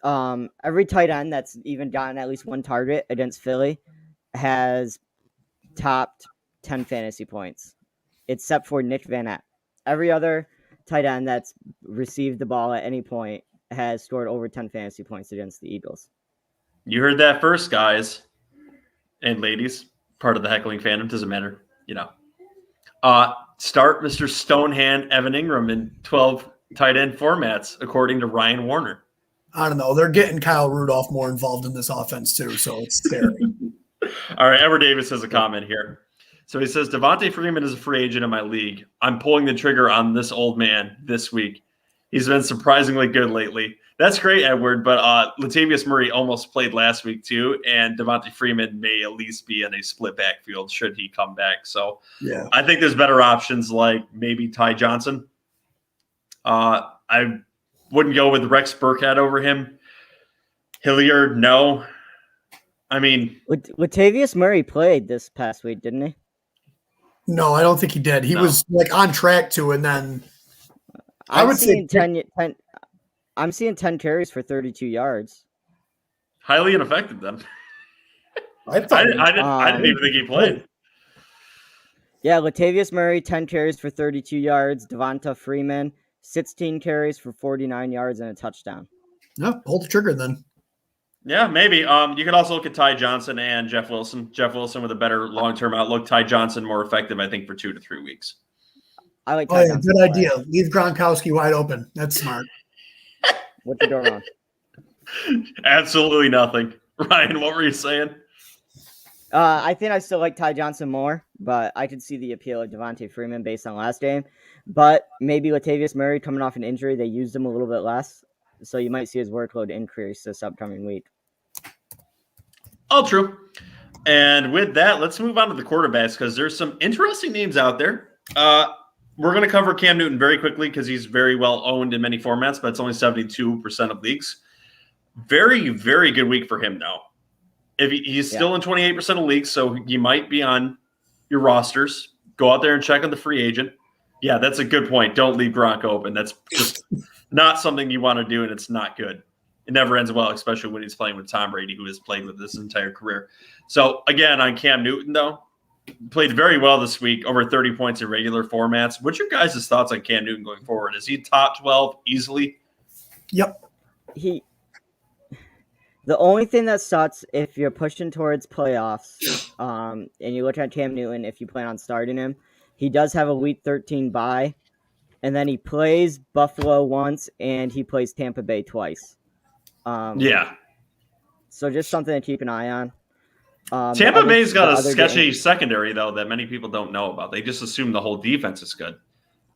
tight end that's even gotten at least 1 target against Philly has topped 10 fantasy points, except for Nick Van Eck. Every other tight end that's received the ball at any point has scored over 10 fantasy points against the Eagles. You heard that first, guys and ladies. Part of the heckling fandom, doesn't matter, Start Mr. Stonehand Evan Ingram in 12 tight end formats, according to Ryan Warner. I don't know. They're getting Kyle Rudolph more involved in this offense too, so it's scary. All right, Edward Davis has a comment here. So he says, Devontae Freeman is a free agent in my league. I'm pulling the trigger on this old man this week. He's been surprisingly good lately. That's great, Edward, but Latavius Murray almost played last week too, and Devontae Freeman may at least be in a split backfield should he come back. So Yeah. I think there's better options like maybe Ty Johnson. I wouldn't go with Rex Burkhead over him. Hilliard, no. I mean, Latavius Murray played this past week, didn't he? No, I don't think he did. He was like on track to, and then I would say 10. I'm seeing 10 carries for 32 yards. highly ineffective then. I didn't even think he played. Yeah, Latavius Murray, 10 carries for 32 yards. Devonta Freeman, 16 carries for 49 yards and a touchdown. No, pull the trigger then. Yeah, maybe. You could also look at Ty Johnson and Jeff Wilson. Jeff Wilson with a better long-term outlook. Ty Johnson more effective, I think, for 2 to 3 weeks. I like Oh, Ty yeah, Johnson good play. idea. Leave Gronkowski wide open. That's smart. What you doing wrong? Absolutely nothing. Ryan, what were you saying? I think I still like Ty Johnson more, but I could see the appeal of Devontae Freeman based on last game. But maybe Latavius Murray coming off an injury, they used him a little bit less. So you might see his workload increase this upcoming week. All true. And with that, let's move on to the quarterbacks because there's some interesting names out there. We're going to cover Cam Newton very quickly because he's very well owned in many formats, but it's only 72% of leagues. Very, very good week for him now. If he's still in 28% of leagues, so he might be on your rosters. Go out there and check on the free agent. Yeah, that's a good point. Don't leave Gronk open. That's just not something you want to do, and it's not good. It never ends well, especially when he's playing with Tom Brady, who has played with this entire career. So, again, on Cam Newton, though, played very well this week, over 30 points in regular formats. What's your guys' thoughts on Cam Newton going forward? Is he top 12 easily? Yep. The only thing that sucks if you're pushing towards playoffs, and you look at Cam Newton, if you plan on starting him, he does have a Week 13 bye, and then he plays Buffalo once, and he plays Tampa Bay twice. Yeah. So just something to keep an eye on. Tampa Bay's got a sketchy games, secondary, though, that many people don't know about. They just assume the whole defense is good.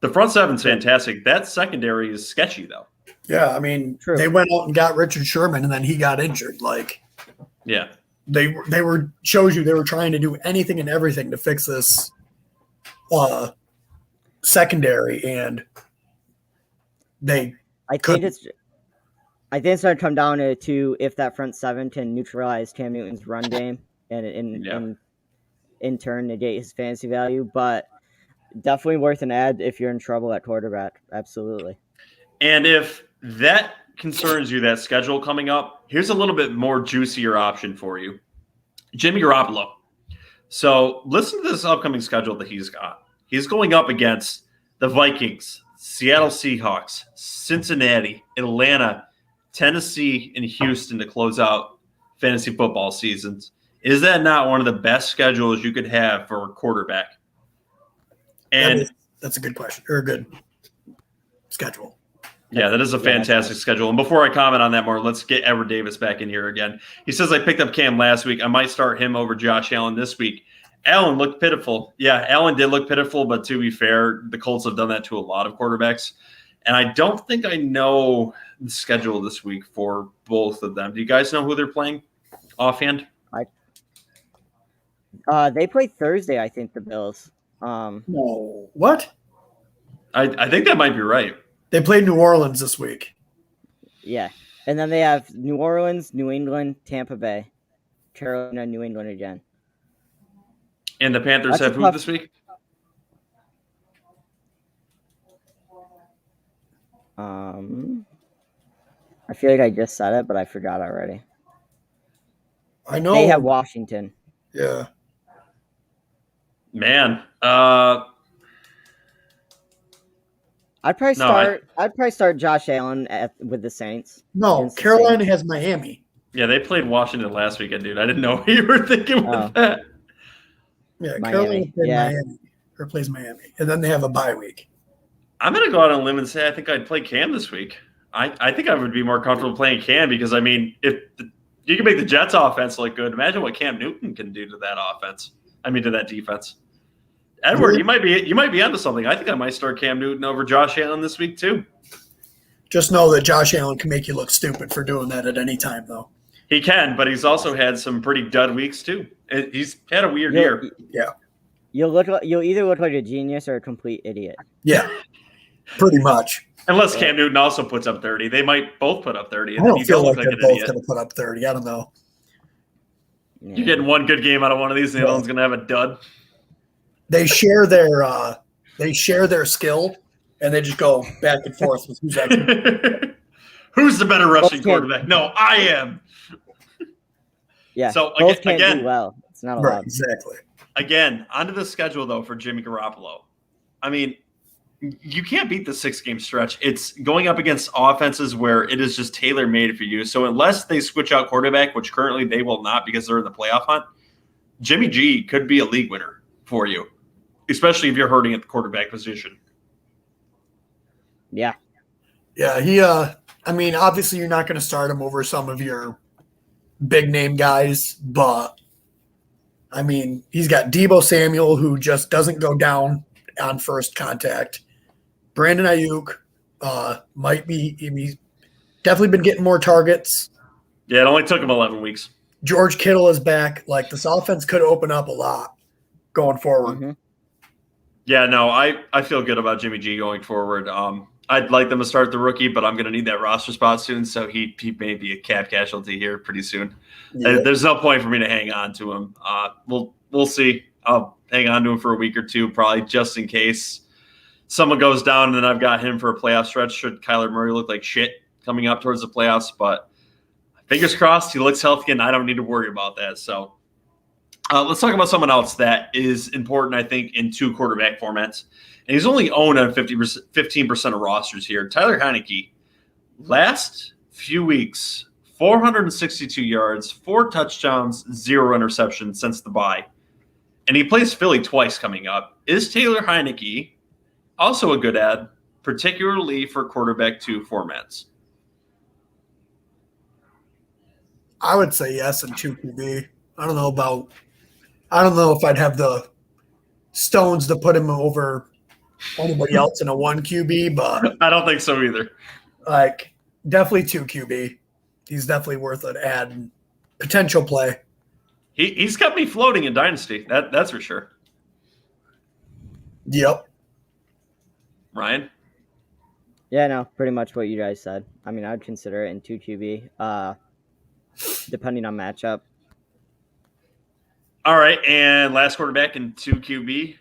The front seven's fantastic. That secondary is sketchy, though. Yeah, I mean, True. They went out and got Richard Sherman, and then he got injured. Like, Yeah. they were shows you they were trying to do anything and everything to fix this secondary, and I think it's going to come down to if that front seven can neutralize Cam Newton's run game and in turn negate his fantasy value. But definitely worth an ad if you're in trouble at quarterback. Absolutely. And if that concerns you, that schedule coming up, here's a little bit more juicier option for you. Jimmy Garoppolo. So listen to this upcoming schedule that he's got. He's going up against the Vikings, Seattle Seahawks, Cincinnati, Atlanta, Tennessee, and Houston to close out fantasy football seasons. Is that not one of the best schedules you could have for a quarterback? And that's a good question, or a good schedule. Yeah, that is a fantastic schedule. And before I comment on that more, let's get Edward Davis back in here again. He says, I picked up Cam last week. I might start him over Josh Allen this week. Allen looked pitiful. Yeah, Allen did look pitiful, but to be fair, the Colts have done that to a lot of quarterbacks. And I don't think I know the schedule this week for both of them. Do you guys know who they're playing offhand? They play Thursday, I think, the Bills. No. What? I think that might be right. They played New Orleans this week. Yeah. And then they have New Orleans, New England, Tampa Bay, Carolina, New England again. And the Panthers have who this week? I feel like I just said it, but I forgot already. I know. They have Washington. Yeah. Man. I'd probably start Josh Allen with the Saints. No, against the Carolina Saints. has Miami. Yeah, they played Washington last weekend, dude. I didn't know what you were thinking with that. Yeah, Miami, Carolina yeah. Miami, or plays Miami. And then they have a bye week. I'm going to go out on a limb and say I think I'd play Cam this week. I think I would be more comfortable playing Cam because, I mean, if you can make the Jets offense look good, imagine what Cam Newton can do to that offense. I mean, to that defense. Edward, you might be onto something. I think I might start Cam Newton over Josh Allen this week too. Just know that Josh Allen can make you look stupid for doing that at any time, though. He can, but he's also had some pretty dud weeks too. He's had a weird year. Yeah. You'll either look like a genius or a complete idiot. Yeah, pretty much. Unless Cam Newton also puts up 30. They might both put up 30. I don't feel like look they're an both idiot. going to put up 30. I don't know. Yeah. You're getting one good game out of one of these, and the other one's going to have a dud. They share their skill, and they just go back and forth with who's that. Who's the better rushing Both can't- quarterback? No, I am. Yeah, So, both can't again- do well. It's not Right, allowed. exactly. Again, onto the schedule, though, for Jimmy Garoppolo. I mean, you can't beat the 6-game stretch. It's going up against offenses where it is just tailor-made for you. So unless they switch out quarterback, which currently they will not because they're in the playoff hunt, Jimmy G could be a league winner for you, especially if you're hurting at the quarterback position. Yeah. Yeah, I mean, obviously you're not going to start him over some of your big-name guys, but, I mean, he's got Deebo Samuel, who just doesn't go down on first contact. Brandon Ayuk he's definitely been getting more targets. Yeah, it only took him 11 weeks. George Kittle is back. Like, this offense could open up a lot going forward. Mm-hmm. Yeah, no, I feel good about Jimmy G going forward. I'd like them to start the rookie, but I'm going to need that roster spot soon, so he may be a cap casualty here pretty soon. Yeah. There's no point for me to hang on to him. We'll see. I'll hang on to him for a week or two, probably just in case someone goes down, and then I've got him for a playoff stretch should Kyler Murray look like shit coming up towards the playoffs. But fingers crossed, he looks healthy, and I don't need to worry about that. So let's talk about someone else that is important, I think, in two quarterback formats. And he's only owned on 15% of rosters here. Tyler Heineke, last few weeks, 462 yards, 4 touchdowns, 0 interceptions since the bye. And he plays Philly twice coming up. Is Taylor Heineke also a good ad, particularly for quarterback 2 formats? I would say yes in 2 QB. I don't know if I'd have the stones to put him over anybody else in a 1 QB, but I don't think so either. like definitely 2 QB. He's definitely worth an ad and potential play. He's got me floating in Dynasty. That's for sure. Yep. Ryan? Yeah, no, pretty much what you guys said. I mean, I would consider it in 2 QB, depending on matchup. All right, and last quarterback in 2 QB.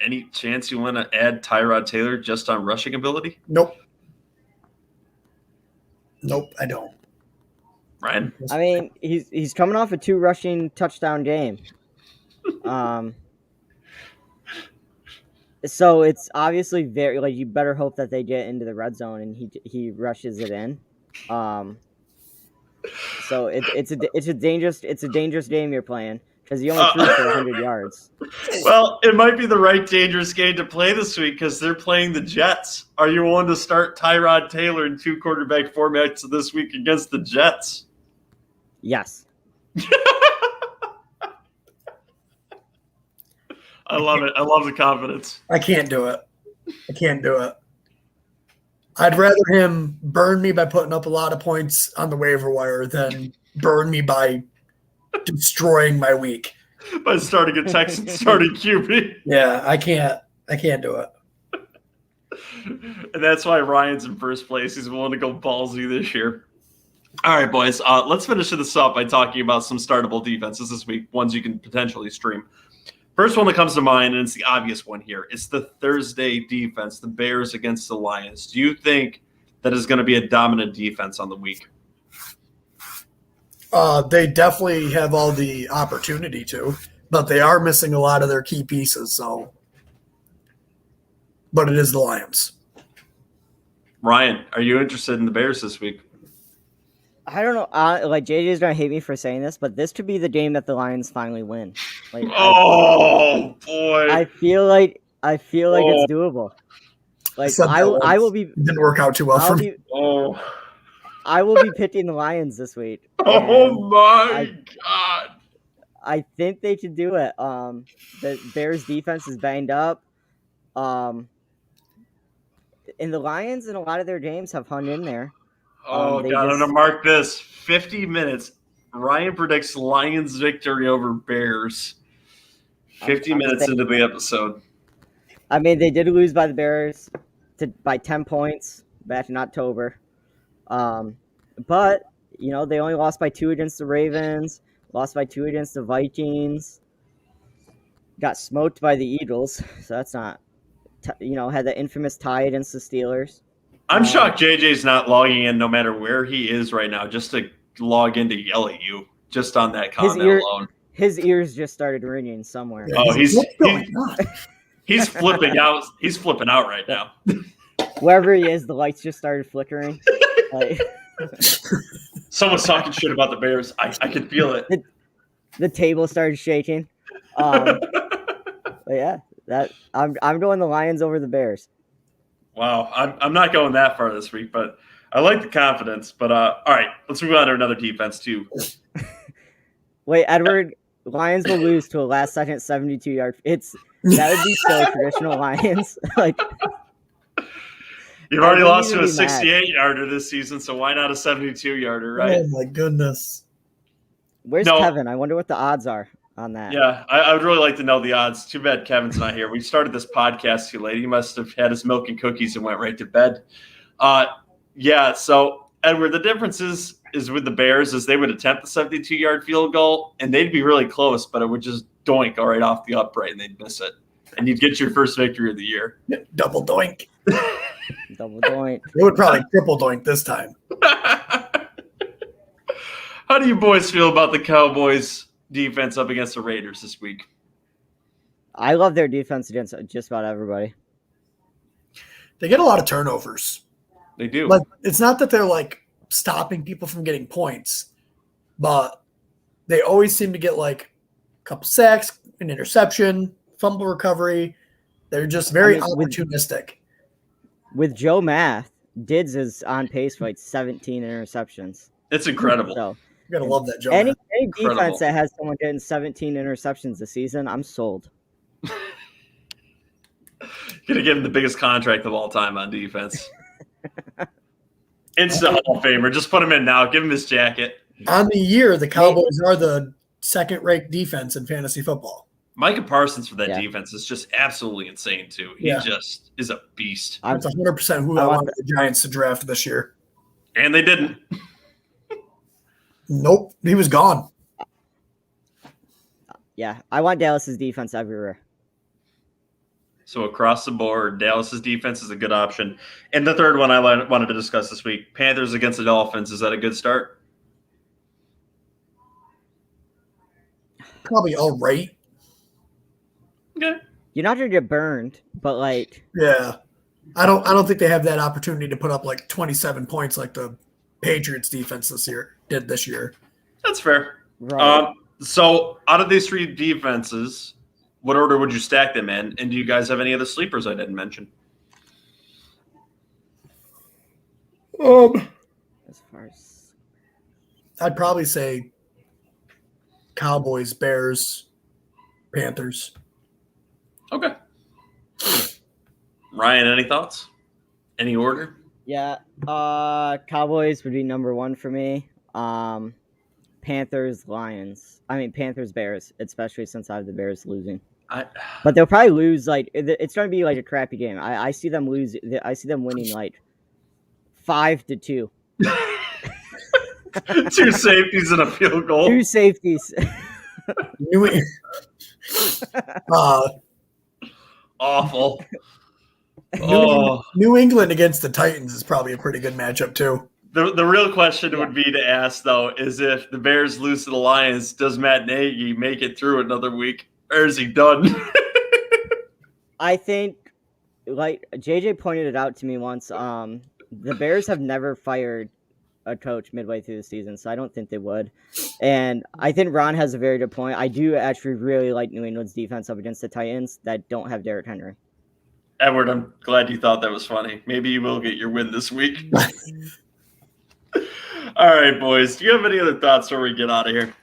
Any chance you want to add Tyrod Taylor just on rushing ability? Nope, I don't. Ryan? I mean, he's coming off a 2 rushing touchdown game. So it's obviously very like you better hope that they get into the red zone and he rushes it in. So it's a dangerous game you're playing because he only threw for 100 yards. Well, it might be the right dangerous game to play this week because they're playing the Jets. Are you willing to start Tyrod Taylor in 2 quarterback formats this week against the Jets? Yes. I love it. I love the confidence. I can't do it. I'd rather him burn me by putting up a lot of points on the waiver wire than burn me by destroying my week. By starting a Texan starting QB. Yeah, I can't do it. And that's why Ryan's in first place. He's willing to go ballsy this year. All right, boys. Let's finish this up by talking about some startable defenses this week, ones you can potentially stream. First one that comes to mind, and it's the obvious one here, it's the Thursday defense, the Bears against the Lions. Do you think that is going to be a dominant defense on the week? They definitely have all the opportunity to, but they are missing a lot of their key pieces. So, but it is the Lions. Ryan, are you interested in the Bears this week? I don't know. Like JJ's gonna hate me for saying this, but this could be the game that the Lions finally win. Like, Oh boy! I feel like it's doable. Like said that I will once. be It didn't work out too well for me. I will be picking the Lions this week. Oh my I- God. I think they can do it. The Bears defense is banged up. And the Lions in a lot of their games have hung in there. Oh, they God. I'm just- going to mark this 50 minutes. Ryan predicts Lions victory over Bears. 50 I'm minutes saying- into the episode. I mean, they did lose by the Bears by 10 points back in October. But, they only lost by 2 against the Ravens, lost by 2 against the Vikings, got smoked by the Eagles. So that's not, had the infamous tie against the Steelers. I'm shocked JJ's not logging in no matter where he is right now just to log in to yell at you just on that comment alone. His ears just started ringing somewhere. Yeah, Oh, what's going on? He's flipping out. He's flipping out right now. Wherever he is, the lights just started flickering. Someone's talking shit about the Bears. I can feel it. The table started shaking. But yeah, I'm going the Lions over the Bears. Wow, I'm not going that far this week, but I like the confidence. But all right, let's move on to another defense too. Wait, Edward, Lions will lose to a last-second 72-yard. That would be so traditional Lions. You've already lost to a even be mad. 68-yarder this season, so why not a 72-yarder, right? Oh my goodness. Where's No. Kevin? I wonder what the odds are on that. Yeah, I would really like to know the odds. Too bad Kevin's not here. We started this podcast too late. He must have had his milk and cookies and went right to bed. Yeah, so, Edward, the difference is with the Bears is they would attempt the 72-yard field goal, and they'd be really close, but it would just doink right off the upright, and they'd miss it. And you'd get your first victory of the year. Double doink. Double doink. They would probably triple doink this time. How do you boys feel about the Cowboys' defense up against the Raiders this week? I love their defense against just about everybody. They get a lot of turnovers. They do. Like, it's not that they're stopping people from getting points, but they always seem to get a couple sacks, an interception, fumble recovery. They're just very opportunistic. With Joe Math, Dids is on pace for 17 interceptions. It's incredible. So You gotta love that, Joe. any Incredible. defense that has someone getting 17 interceptions this season, I'm sold. Gonna give him the biggest contract of all time on defense. Instant Hall of Famer. Just put him in now. Give him his jacket. On the year, the Cowboys are the second-ranked defense in fantasy football. Micah Parsons for that Yeah. defense is just absolutely insane too. He Yeah. just is a beast. That's 100% who I wanted the Giants to draft this year. And they didn't. Nope, he was gone. Yeah, I want Dallas's defense everywhere. So across the board, Dallas's defense is a good option. And the third one I wanted to discuss this week, Panthers against the Dolphins. Is that a good start? Probably all right. Okay. You're not gonna get burned, but Yeah. I don't think they have that opportunity to put up 27 points like the Patriots defense did this year. That's fair. right. So out of these three defenses, what order would you stack them in? And do you guys have any other sleepers I didn't mention? As far as I'd probably say Cowboys, Bears, Panthers. Okay. Ryan, any thoughts? Any order? yeah, Cowboys would be number 1 for me. Panthers, Bears, especially since I have the Bears losing. But they'll probably lose. It's going to be a crappy game. I see them lose. I see them winning 5-2. 2 safeties and a field goal. 2 safeties. New, Awful. Oh, New England against the Titans is probably a pretty good matchup too. the real question would be to ask though is if the Bears lose to the Lions, does Matt Nagy make it through another week, or is he done? I think, JJ pointed it out to me once. The Bears have never fired a coach midway through the season, so I don't think they would. And I think Ron has a very good point. I do actually really like New England's defense up against the Titans that don't have Derrick Henry. Edward, I'm glad you thought that was funny. Maybe you will get your win this week. All right, boys. Do you have any other thoughts before we get out of here?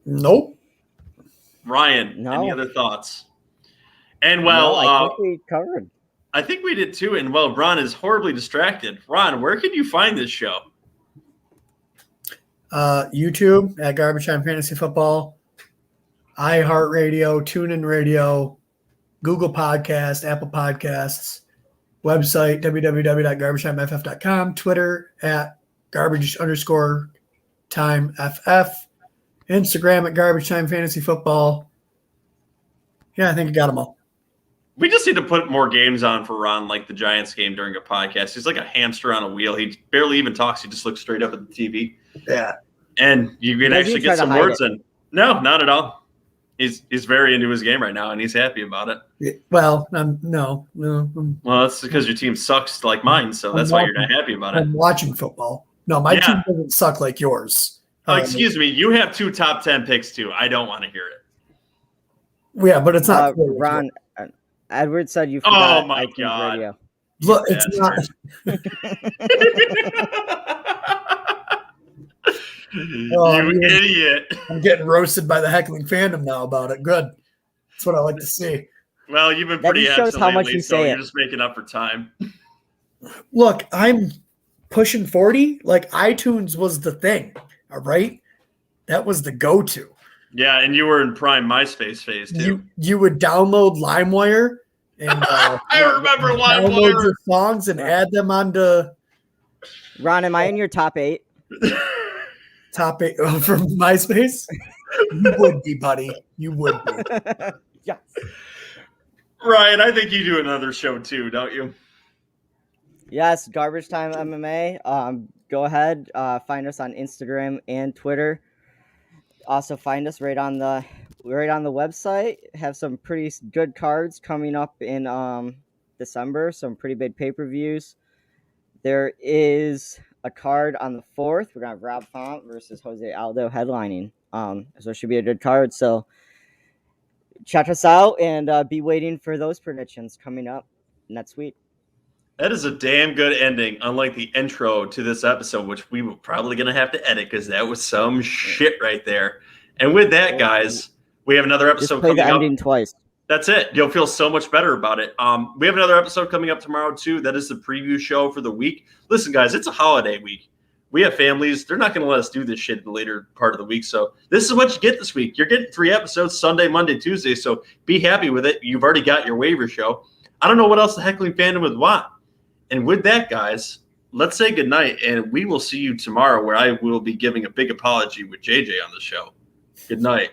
Nope. Ryan, No. any other thoughts? And well, I think we covered. I think we did too. And well, Ron is horribly distracted. Ron, where can you find this show? YouTube at Garbage Time Fantasy Football, iHeartRadio, TuneIn Radio, Google Podcast, Apple Podcasts, website www.garbagetimef.com, Twitter at garbage_timeff, Instagram at Garbage Time Fantasy Football. Yeah, I think I got them all. We just need to put more games on for Ron, like the Giants game during a podcast. He's like a hamster on a wheel. He barely even talks. He just looks straight up at the TV. Yeah. And you can actually get some words in. No, not at all. He's very into his game right now, and he's happy about it. Well, no. Well, that's because your team sucks like mine, so that's why you're not happy about it. I'm watching football. No, my team doesn't suck like yours. Oh, excuse me. You have 2 top 10 picks, too. I don't want to hear it. Yeah, but it's not. Ron, Edward said you forgot. Oh, my iTunes God. Radio. Look, it's not. You idiot. I'm getting roasted by the heckling fandom now about it. Good. That's what I like to see. Well, you've been That pretty just shows absent how much lately, you so say you're it. just making up for time. Look, I'm pushing 40. Like, iTunes was the thing. All right? That was the go-to. Yeah, and you were in prime MySpace phase, too. You would download LimeWire and I remember download LimeWire. your songs and add them onto Ron, am I in your top 8? top 8 from MySpace. You would be, buddy. You would be. Yes. Ryan, I think you do another show, too, don't you? Yes, Garbage Time MMA. Go ahead, find us on Instagram and Twitter. Also, find us right on the website. Have some pretty good cards coming up in December. Some pretty big pay-per-views. There is a card on the 4th. We're gonna have Rob Font versus Jose Aldo headlining. So it should be a good card. So check us out and be waiting for those predictions coming up next week. That is a damn good ending, unlike the intro to this episode, which we were probably going to have to edit because that was some shit right there. And with that, guys, we have another episode Just play coming the up. ending twice. That's it. You'll feel so much better about it. We have another episode coming up tomorrow, too. That is the preview show for the week. Listen, guys, it's a holiday week. We have families. They're not going to let us do this shit in the later part of the week. So this is what you get this week. You're getting 3 episodes, Sunday, Monday, Tuesday. So be happy with it. You've already got your waiver show. I don't know what else the heckling fandom would want. And with that, guys, let's say goodnight, and we will see you tomorrow where I will be giving a big apology with JJ on the show. Good night.